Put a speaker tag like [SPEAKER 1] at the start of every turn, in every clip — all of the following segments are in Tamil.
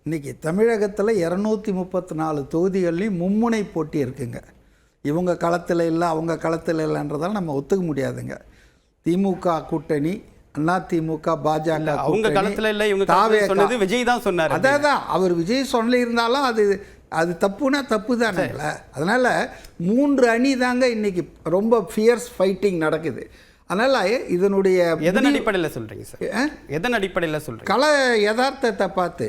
[SPEAKER 1] இன்றைக்கி தமிழகத்தில் 234 தொகுதிகள்லையும் மும்முனை போட்டி இருக்குங்க. இவங்க களத்தில் இல்லை, அவங்க களத்தில் இல்லைன்றதால நம்ம ஒத்துக்க முடியாதுங்க. திமுக கூட்டணி, அதிமுக, பாஜக
[SPEAKER 2] அவங்க களத்தில் இல்லை, இவங்க சொன்னது விஜய் தான் சொன்னார்.
[SPEAKER 1] அதான் அவர் விஜய் சொல்லியிருந்தாலும் அது தப்புனா தப்பு தானேங்கள. அதனால் 3 அணி தாங்க இன்றைக்கி ரொம்ப ஃபியர்ஸ் ஃபைட்டிங் நடக்குது. அதனால் இதனுடைய
[SPEAKER 2] எதன் அடிப்படையில் சொல்கிறீங்க சார்? எதன் அடிப்படையில் சொல்கிறீங்க?
[SPEAKER 1] கள யதார்த்தத்தை பார்த்து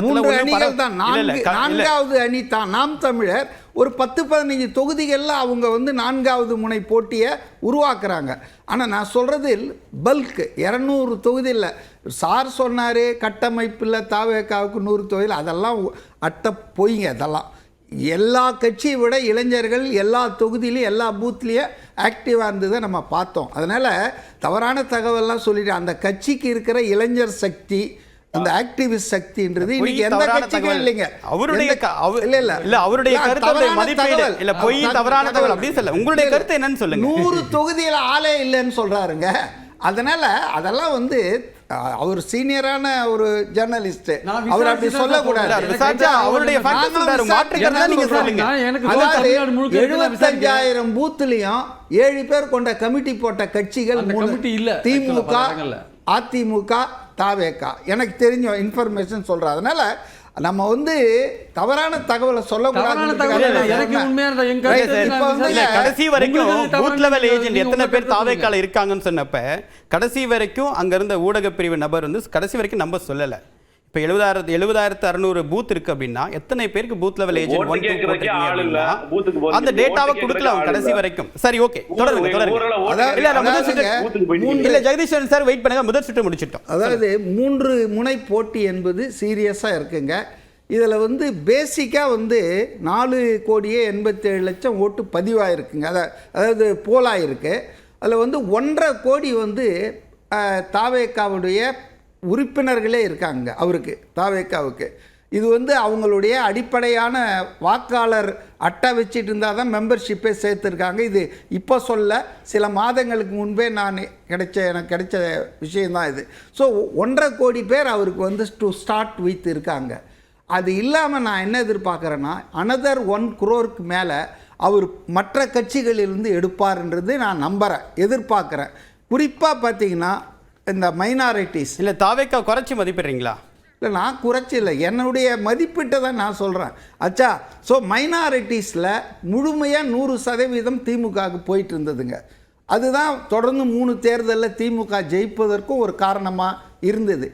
[SPEAKER 1] 3 அணிகள் தான். 4வது அணி தான் நாம் தமிழர். ஒரு 10-15 தொகுதிகளில் அவங்க 4வது முனை போட்டியை உருவாக்குறாங்க. ஆனால் நான் சொல்கிறது பல்க் 200 தொகுதியில் சார் சொன்னார், கட்டமைப்பில் தாவேக்காவுக்கு 100 தொகுதியில், அதெல்லாம் அட்ட பொய்ங்க. அதெல்லாம் எல்லா கட்சியை விட இளைஞர்கள் எல்லா தொகுதியிலையும் எல்லா பூத்லேயும் ஆக்டிவாக இருந்ததை நம்ம பார்த்தோம். அதனால் தவறான தகவல்லாம் சொல்லிட்டு அந்த கட்சிக்கு இருக்கிற இளைஞர் சக்தி, அந்த ஆக்டிவிஸ்ட் சக்தின்றது இன்னைக்கு எந்த கட்சிக்கும் இல்லைங்க.
[SPEAKER 2] அவருடைய கருத்து என்னன்னு சொல்லுங்க.
[SPEAKER 1] 100 தொகுதியில் ஆளே இல்லைன்னு சொல்றாருங்க. அதனால அதெல்லாம் அவர் சீனியரான ஒரு ஜர்னலிஸ்ட், அவர் அப்படி சொல்லக்கூடாது. 75,000 பூத்துலயும் 7 பேர் கொண்ட கமிட்டி போட்ட கட்சிகள் திமுக, அதிமுக, தாவேகா. எனக்கு தெரிஞ்ச இன்ஃபர்மேஷன் சொல்றேன். அதனால நம்ம தவறான தகவலை சொல்லக்கூடாது.
[SPEAKER 2] கடைசி வரைக்கும் பூத் லெவல் ஏஜென்ட் எத்தனை பேர் தாவேக்கால இருக்காங்கன்னு சொன்னப்ப கடைசி வரைக்கும் அங்க இருந்த ஊடக பிரிவு நபர் கடைசி வரைக்கும் நம்ப சொல்லல. இப்ப 70,600 பூத் இருக்கு அப்படின்னா எத்தனை பேருக்கு பூத் லெவல் ஏஜென்ட் அந்த டேட்டாவை கொடுக்கல கடைசி வரைக்கும். சரி, ஓகே, தொடருங்க. இல்ல ஜெகதீஸ்வரன் சார் வெயிட் பண்ணுங்க, முதல் சுற்று முடிச்சிட்டோம்.
[SPEAKER 1] அதாவது 3 முனை போட்டி என்பது சீரியஸா இருக்குங்க. இதில் பேசிக்காக 4,87,00,000 ஓட்டு பதிவாயிருக்குங்க. அதாவது போலாயிருக்கு. அதில் 1.5 கோடி தாவேக்காவுடைய உறுப்பினர்களே இருக்காங்க. அவருக்கு தாவேக்காவுக்கு இது அவங்களுடைய அடிப்படையான வாக்காளர் அட்டை வச்சுட்டு இருந்தால் தான் மெம்பர்ஷிப்பே சேர்த்துருக்காங்க. இது இப்போ சொல்ல சில மாதங்களுக்கு முன்பே எனக்கு கிடைச்ச விஷயந்தான் இது. ஸோ 1.5 கோடி பேர் அவருக்கு டு ஸ்டார்ட் வித் இருக்காங்க. அது இல்லாமல் நான் என்ன எதிர்பார்க்குறேன்னா another 1 crore மேலே அவர் மற்ற கட்சிகளிலிருந்து எடுப்பார்ன்றது நான் எதிர்பார்க்குறேன். குறிப்பாக பார்த்தீங்கன்னா இந்த மைனாரிட்டிஸ்.
[SPEAKER 2] இல்லை தாவேக்கா குறைச்சி மதிப்பிடுறீங்களா?
[SPEAKER 1] இல்லை, நான் குறைச்சி இல்லை, என்னுடைய மதிப்பீட்டை தான் நான் சொல்கிறேன். ஆச்சா, ஸோ மைனாரிட்டிஸில் முழுமையாக 100% திமுகவுக்கு போயிட்டு இருந்ததுங்க. அதுதான் தொடர்ந்து 3 தேர்தலில் திமுக ஜெயிப்பதற்கும் ஒரு காரணமாக இருந்தது.